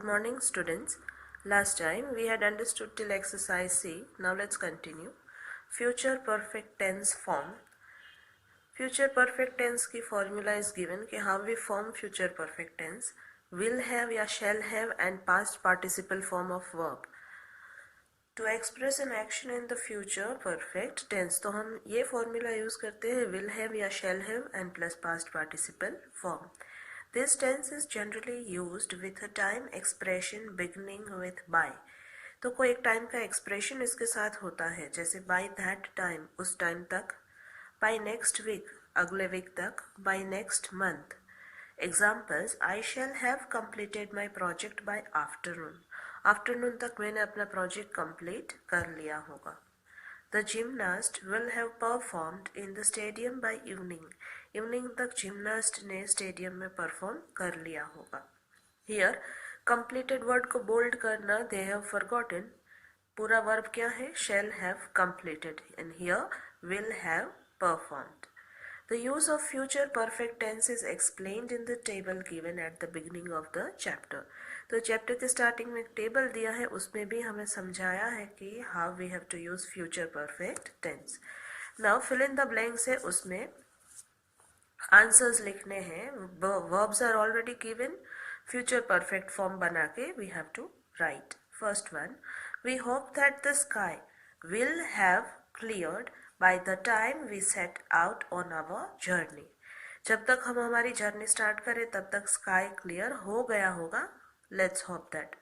morning, students. Last time we had understood till exercise C. Now let's continue. Future perfect tense form. Future perfect tense की formula is given कि how we form future perfect tense. Will have या shall have and past participle form of verb. To express an action in the future perfect tense तो हम ये formula use करते हैं will have या shall have and plus past participle form. This tense is generally used with a time expression beginning with by. तो कोई एक time का एक्सप्रेशन इसके साथ होता है, जैसे by that time उस टाइम तक, by next week अगले वीक तक, by next month. Examples: I shall have completed my project by afternoon. Afternoon तक मैंने अपना प्रोजेक्ट कंप्लीट कर लिया होगा. The gymnast will have performed in the stadium by evening. Evening तक जिमनास्ट ने स्टेडियम में परफॉर्म कर लिया होगा. हियर कंप्लीटेड वर्ड को बोल्ड करना, दे हैव फॉरगॉटन. पूरा वर्ब क्या है? Shall have completed and here will have performed. The use of future perfect tense is explained in the table given at the beginning of the chapter. तो chapter के starting में एक table दिया है, उसमें भी हमें समझाया है कि how we have to use future perfect tense. Now fill in the blanks है, उसमें आंसर्स लिखने हैं. verbs are already given. future perfect form बना के we have to write. First one, we hope that the sky will have cleared by the time we set out on our journey. जब तक हम हमारी journey start करें तब तक sky clear हो गया होगा. Let's hope that.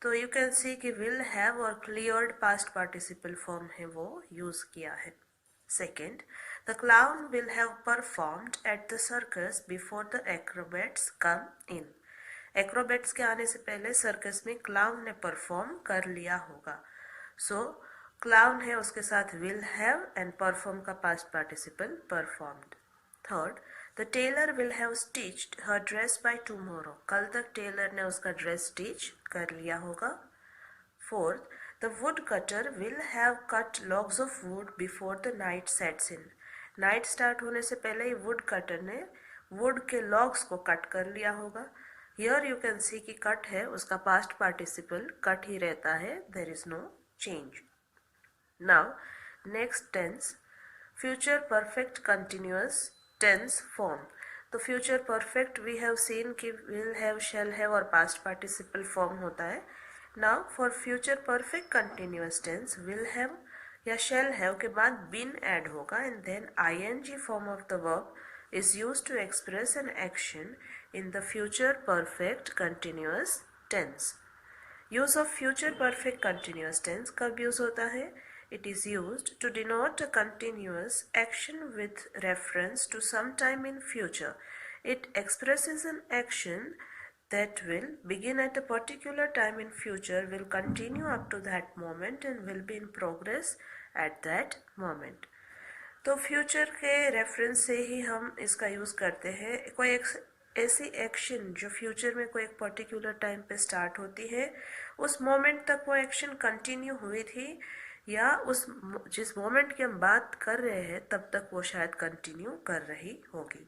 तो यू कैन सी कि विल हैव और क्लियर्ड पास्ट पार्टिसिपल फॉर्म है वो यूज किया है. Second, the clown will have performed at the circus before the acrobats come in. Acrobats के आने से पहले सर्कस में क्लाउन ने परफॉर्म कर लिया होगा. सो क्लाउन है, उसके साथ will have and perform का past participle performed. Third, the tailor will have stitched her dress by tomorrow. कल तक टेलर ने उसका ड्रेस स्टिच कर लिया होगा. Fourth, the woodcutter will have cut logs of wood before the night sets in. Night start होने से पहले ही वुड कटर ने वुड के लॉग्स को कट कर लिया होगा. हियर यू कैन सी कि कट है, उसका पास्ट पार्टिसिपल कट ही रहता है, there is no change. Now next tense, future perfect continuous tense form. तो future perfect we have seen कि विल हैव, शैल हैव और पास्ट पार्टिसिपल फॉर्म होता है. Now for future perfect continuous tense, will have या shall have के बाद been add होगा and then ing form of the verb is used to express an action in the future perfect continuous tense. Use of future perfect continuous tense कब use होता है? It is used to denote a continuous action with reference to some time in future. It expresses an action that will begin at a particular time in future, will continue up to that moment and will be in progress at that moment. तो future के reference से ही हम इसका use करते हैं. कोई एक ऐसी एक्शन जो फ्यूचर में कोई एक पर्टिकुलर टाइम पे स्टार्ट होती है, उस मोमेंट तक वो एक्शन कंटिन्यू हुई थी या उस जिस मोमेंट की हम बात कर रहे हैं तब तक वो शायद कंटिन्यू कर रही होगी.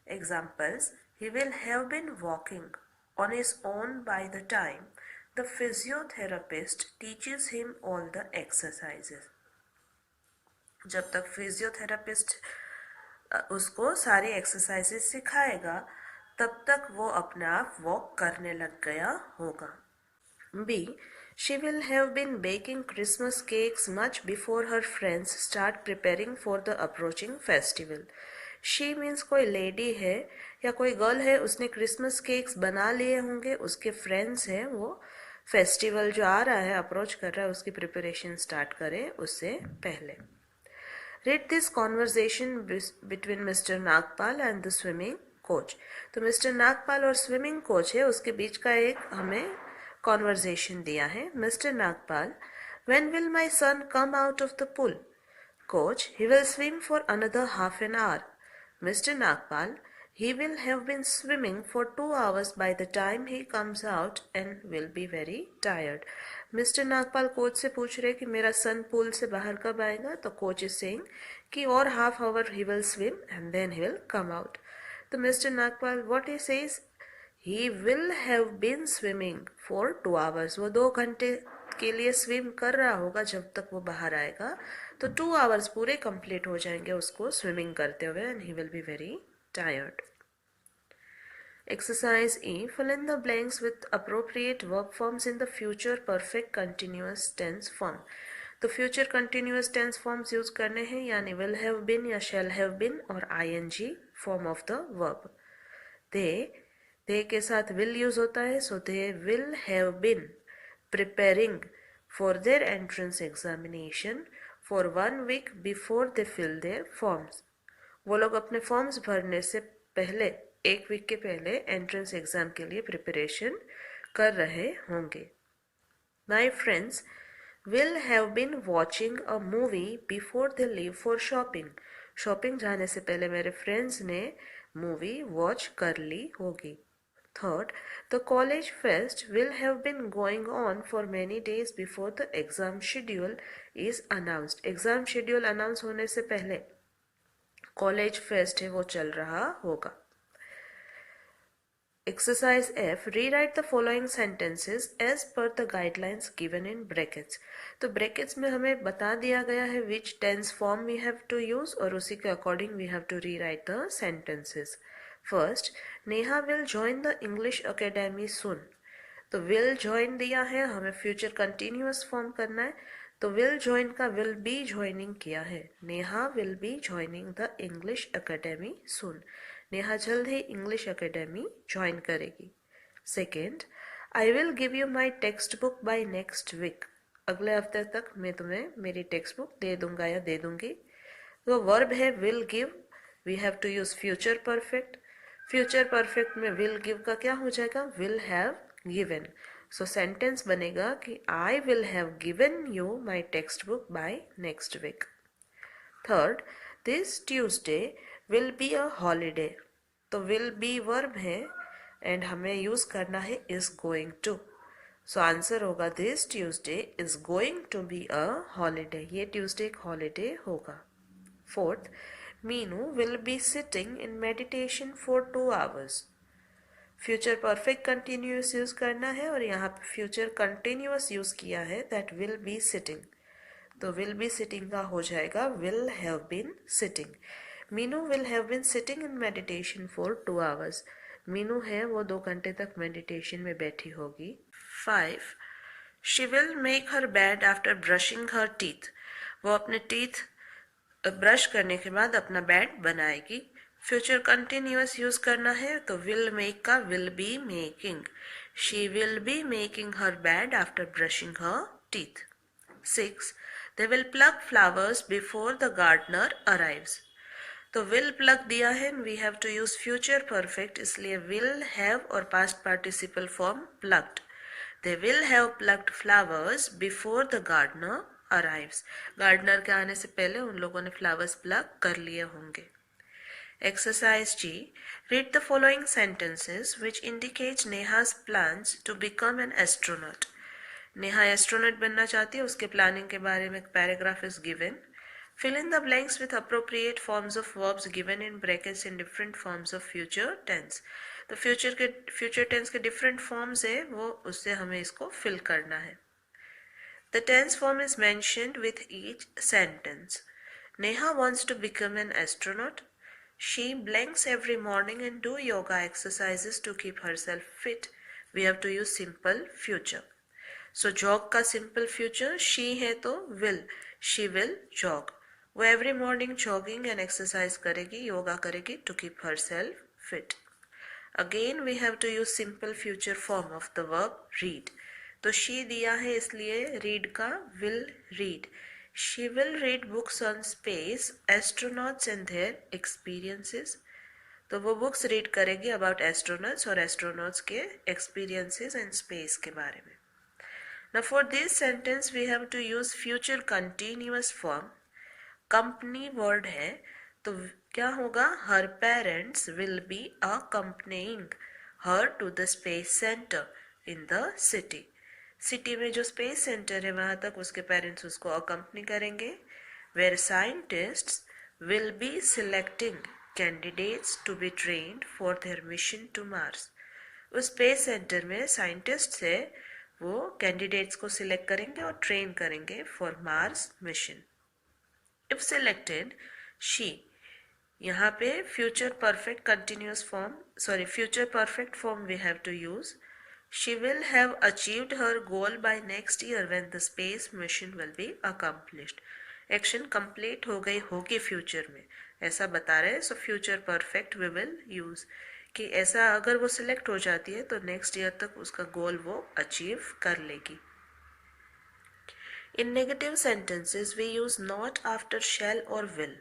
Examples: he will have been walking on his own by the time the physiotherapist teaches him all the exercises. जब तक फिजियोथेरापिस्ट उसको सारी एक्सरसाइजेस सिखाएगा तब तक वो अपने आप वॉक करने लग गया होगा. B, she will have been baking Christmas cakes much before her friends start preparing for the approaching festival. She means कोई लेडी है या कोई गर्ल है, उसने क्रिसमस केक्स बना लिए होंगे, उसके फ्रेंड्स हैं, वो फेस्टिवल जो आ रहा है, अप्रोच कर रहा है, उसकी प्रिपरेशन स्टार्ट करें उससे पहले. Read this conversation between Mr. Nagpal and the swimming coach. तो मिस्टर नागपाल और स्विमिंग कोच है, उसके बीच का एक हमें कॉन्वर्जेशन दिया है. Mister Nagpal: when will my son come out of the pool? Coach: he will swim for another half an hour. Mr. Nagpal: he will have been swimming for 2 hours by the time he comes out and will be very tired. Mister Nagpal coach से पूछ रहे कि मेरा सन pool से बाहर कब आएगा, तो कोच इज सेइंग कि और half hour he will swim and then he will come out. तो mister Nagpal what he says, he will have been swimming for 2 hours. वो 2 घंटे के लिए स्विम कर रहा होगा जब तक वो बाहर आएगा. तो 2 hours पूरे कंप्लीट हो जाएंगे उसको स्विमिंग करते हुए and he will be very tired. Exercise E. Fill in the blanks with appropriate verb forms in the future perfect continuous tense form. तो future continuous tense forms use करने हैं यानी will have been या shall have been और ing form of the verb. they के साथ will use होता है so they will have been preparing for their entrance examination for 1 week before they fill their forms. वो लोग अपने forms भरने से पहले 1 वीक के पहले एंट्रेंस एग्जाम के लिए प्रिपरेशन कर रहे होंगे. My friends will have been watching a movie before they leave for shopping. Shopping जाने से पहले मेरे फ्रेंड्स ने मूवी वॉच कर ली होगी. Third, the college fest will have been going on for many days before the exam schedule is announced. Exam schedule announce होने से पहले कॉलेज फेस्ट है वो चल रहा होगा. Exercise F. Rewrite the following sentences as per the guidelines given in brackets. तो brackets में हमें बता दिया गया है which tense form we have to use और उसी के according we have to rewrite the sentences. First, Neha will join the English Academy soon. तो will join दिया है, हमें future continuous form करना है. तो will join का will be joining किया है. Neha will be joining the English Academy soon. Neha जल्द ही इंग्लिश एकेडमी ज्वाइन करेगी. Second, I will give you my text book by next week. अगले हफ्ते तक मैं तुम्हें मेरी टेक्स्ट बुक दे दूंगा या दे दूंगी. तो वर्ब है will give, we have to use future perfect. Future perfect में विल गिव का क्या हो जाएगा, will have given. So sentence बनेगा कि I will have given you my text book by next week. Third, this Tuesday will be a holiday. तो will be verb है and हमें यूज करना है is going to. So answer होगा this Tuesday is going to be a holiday. ये Tuesday एक holiday होगा. Fourth, Meenu will be sitting in meditation for 2 hours. Future perfect continuous use करना है और यहाँ पे फ्यूचर कंटिन्यूस यूज किया है दैट विल बी सिटिंग. तो विल बी सिटिंग का हो जाएगा will have been sitting. Meenu will have been sitting in meditation for 2 hours. Meenu है वो 2 घंटे तक मेडिटेशन में बैठी होगी. 5. She will make her bed after brushing her teeth. वो अपने टीथ ब्रश करने के बाद अपना बेड बनाएगी. फ्यूचर कंटिन्यूअस यूज करना है तो विल मेक का will be making. She will be making her bed after brushing her teeth. 6. They will pluck flowers before the gardener arrives. तो will pluck दिया है we have to use future perfect इसलिए will have और past participle form plucked. They will have plucked flowers before the gardener arrives. gardener के आने से पहले उन लोगों ने flowers pluck कर लिए होंगे. Exercise G. Read the following sentences which indicate Neha's plans to become an astronaut. Neha astronaut बनना चाहती है, उसके प्लानिंग के बारे में paragraph is given. Fill in the blanks with appropriate forms of verbs given in brackets in different forms of future tense. तो future tense के different forms है वो उससे हमें इसको फिल करना है. The tense form is mentioned with each sentence. Neha wants to become an astronaut. She blanks every morning and do yoga exercises to keep herself fit. We have to use simple future. So jog का simple future she है तो will, she will jog. वो every morning jogging and exercise करेगी, योगा करेगी to keep herself fit. Again we have to use simple future form of the verb read. तो she दिया है इसलिए रीड का will read. She will read books on space, astronauts and their experiences. तो वो books read करेगी about astronauts और astronauts के एक्सपीरियंसेस एंड स्पेस के बारे में. Now for this sentence we have to use future continuous form. Company word है तो क्या होगा, her parents will be accompanying her to the space center in the city. City में जो स्पेस सेंटर है वहां तक उसके पेरेंट्स उसको अकम्पनी करेंगे. Where scientists will be selecting candidates to be trained for their mission to Mars. उस space centre में साइंटिस्ट है वो कैंडिडेट्स को सिलेक्ट करेंगे और ट्रेन करेंगे for Mars mission. If selected she, यहाँ पे future perfect continuous form future perfect form we have to use. She will have achieved her goal by next year when the space mission will be accomplished. Action complete हो गई होगी future में, ऐसा बता रहे हैं. So future perfect we will use कि ऐसा अगर वो सिलेक्ट हो जाती है तो नेक्स्ट ईयर तक उसका गोल वो अचीव कर लेगी. In negative sentences we use not after shall और विल.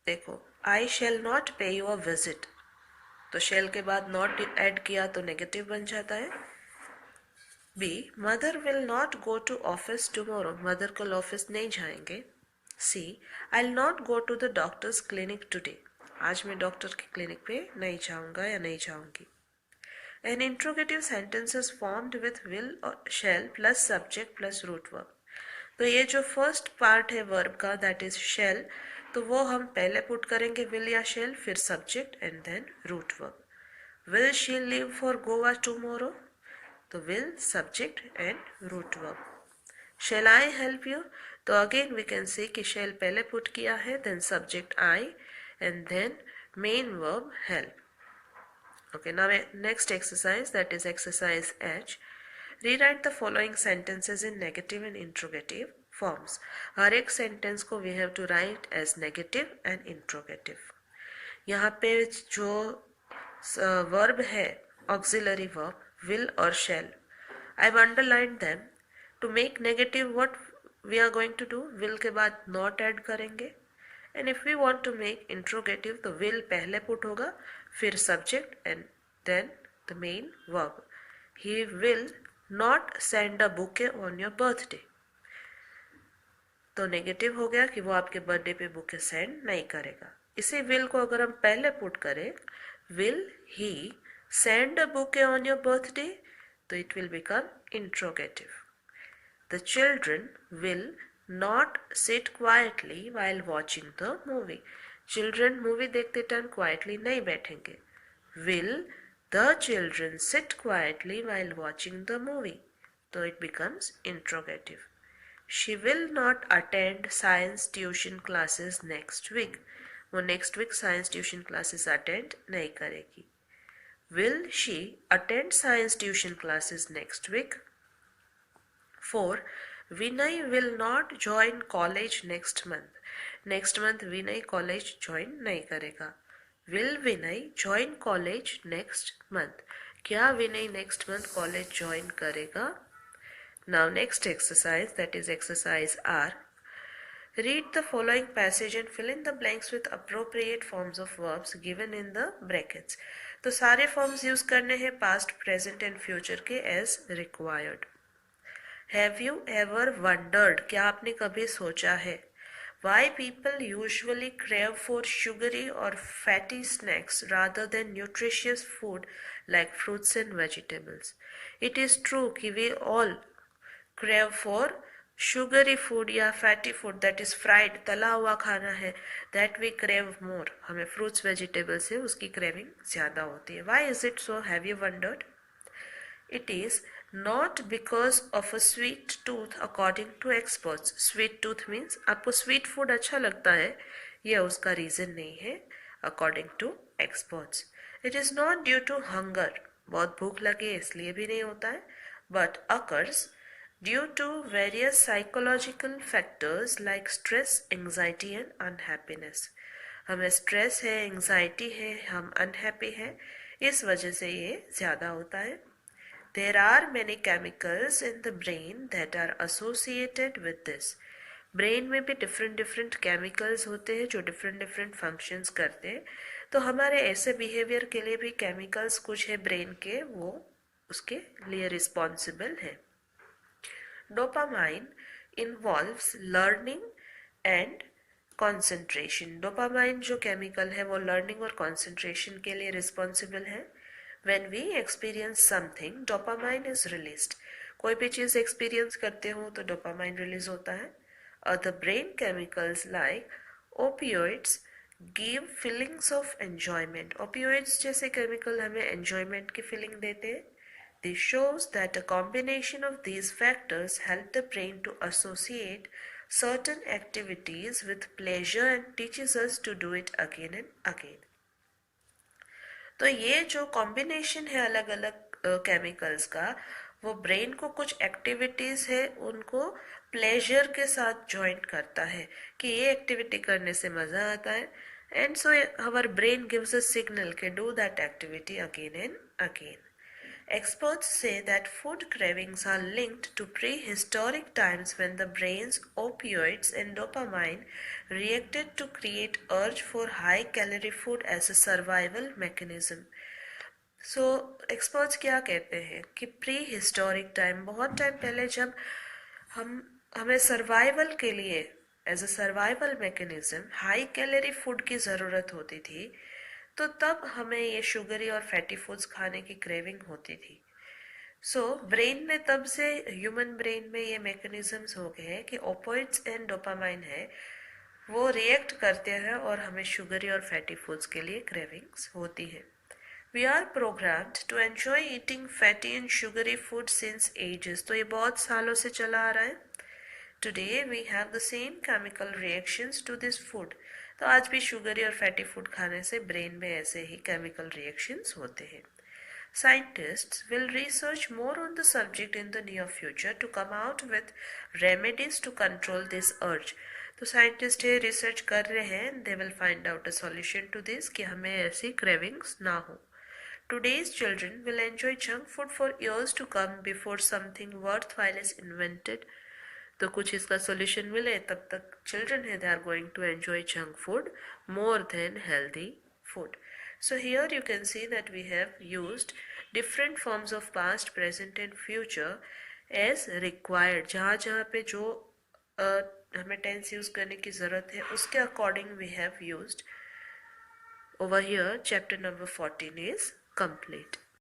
देखो, I shall not pay you a visit, तो शेल के बाद नॉट ऐड किया तो नेगेटिव बन जाता है. B, mother will not go to office tomorrow, mother कल ऑफिस नहीं जाएंगे. C, I will not go to the doctor's clinic today, आज मैं डॉक्टर की क्लिनिक पे नहीं जाऊंगा या नहीं जाऊंगी. An interrogative sentence is formed with will और shall plus subject plus root verb. तो ये जो फर्स्ट पार्ट है वर्ब का दैट इज शेल, तो वो हम पहले पुट करेंगे विल या शेल, फिर subject and then root verb. Will she leave for Goa tomorrow, तो will subject and root verb. Shall I help you, तो अगेन वी कैन से कि शेल पहले पुट किया है, then subject I and then main verb help. Okay, now next exercise, that is exercise H. Rewrite the following sentences in negative and interrogative forms. हर एक sentence को we have to write as negative and interrogative. यहाँ पे जो verb है auxiliary verb will और shall, I've underlined them. To make negative, what we are going to do, will के बाद not add करेंगे. And if we want to make interrogative, तो will पहले put होगा, फिर subject and then the main verb. He will not send a bouquet on your birthday. तो negative हो गया कि वो आपके बर्थडे पे बुके सेंड नहीं करेगा. इसी will को अगर हम पहले पुट करें, will he send a bouquet on your birthday, तो it will become interrogative. The children will not sit quietly while watching the movie. Children movie देखते टाइम quietly नहीं बैठेंगे. Will the children sit quietly while watching the movie? So it becomes interrogative. She will not attend science tuition classes next week. वो next week science tuition classes attend नहीं करेगी. Will she attend science tuition classes next week? 4. Vinay will not join college next month. Next month Vinay college join नहीं करेगा. Will Vinay join college next month? क्या Vinay next month college join करेगा? Now next exercise, that is exercise R. Read the following passage and fill in the blanks with appropriate forms of verbs given in the brackets. तो सारे forms use करने हैं past, present and future के as required. Have you ever wondered, क्या आपने कभी सोचा है, why people usually crave for sugary or fatty snacks rather than nutritious food like fruits and vegetables? It is true कि we all crave for sugary food या fatty food, that is fried, तला हुआ खाना है, that we crave more. हमें fruits vegetables से उसकी craving ज़्यादा होती है. Why is it so? Have you wondered? It is not because of a sweet tooth according to experts. Sweet tooth means आपको sweet food अच्छा लगता है, यह उसका reason नहीं है according to experts. It is not due to hunger, बहुत भूख लगी है इसलिए भी नहीं होता है, but occurs due to various psychological factors like stress, anxiety and unhappiness. हमें stress है, anxiety है, हम unhappy हैं, इस वजह से ये ज़्यादा होता है. There are many chemicals in the brain that are associated with this. Brain में भी different chemicals होते हैं जो different functions करते हैं. तो हमारे ऐसे behavior के लिए भी chemicals कुछ है ब्रेन के, वो उसके लिए responsible है. Dopamine involves learning and concentration. Dopamine जो chemical है वो learning और concentration के लिए responsible है. When we experience something, dopamine is released. कोई भी चीज़ experience करते हो तो dopamine release होता है. Other brain chemicals like opioids give feelings of enjoyment. Opioids जैसे केमिकल हमें एंजॉयमेंट की फीलिंग देते हैं। This shows that a combination of these factors help the brain to associate certain activities with pleasure and teaches us to do it again and again। तो ये जो combination है अलग अलग केमिकल्स का, वो ब्रेन को कुछ एक्टिविटीज है उनको प्लेजर के साथ ज्वाइंट करता है कि ये एक्टिविटी करने से मजा आता है, and so our brain gives a signal के do that activity again and again. Experts say that food cravings are linked to prehistoric times when the brain's opioids and dopamine reacted to create urge for high-calorie food as a survival mechanism। So, experts क्या कहते हैं कि prehistoric time, बहुत time पहले जब हमें survival के लिए as a survival mechanism high calorie food की ज़रूरत होती थी, तो तब हमें ये शुगरी और फैटी फूड्स खाने की क्रेविंग होती थी। सो ब्रेन में तब से, ह्यूमन ब्रेन में ये मैकेनिज्म्स हो गए हैं कि ओपोइड्स एंड डोपामाइन है वो रिएक्ट करते हैं और हमें शुगरी और फैटी फूड्स के लिए क्रेविंग्स होती है। We are programmed to enjoy eating fatty and sugary food since ages. तो ये बहुत सालों से चला आ रहा है। Today we have the same chemical reactions to this food. तो आज भी शुगरी और फैटी फूड खाने से ब्रेन में ऐसे ही केमिकल रिएक्शंस होते हैं। Scientists will research more on the subject in the near future to come out with remedies to control this urge। तो साइंटिस्ट ये रिसर्च कर रहे हैं, they will find out a solution to this कि हमें ऐसी क्रेविंग्स ना हो। Today's children will enjoy junk food for years to come before something worthwhile is invented। तो कुछ इसका सॉल्यूशन मिले तब तक चिल्ड्रन है they are going to enjoy junk food more than healthy food। So here you can see that we have used different forms of past, present and future as required। जहाँ जहाँ पे जो हमें tense use करने की ज़रूरत है उसके according we have used। Over here chapter number 14 is complete।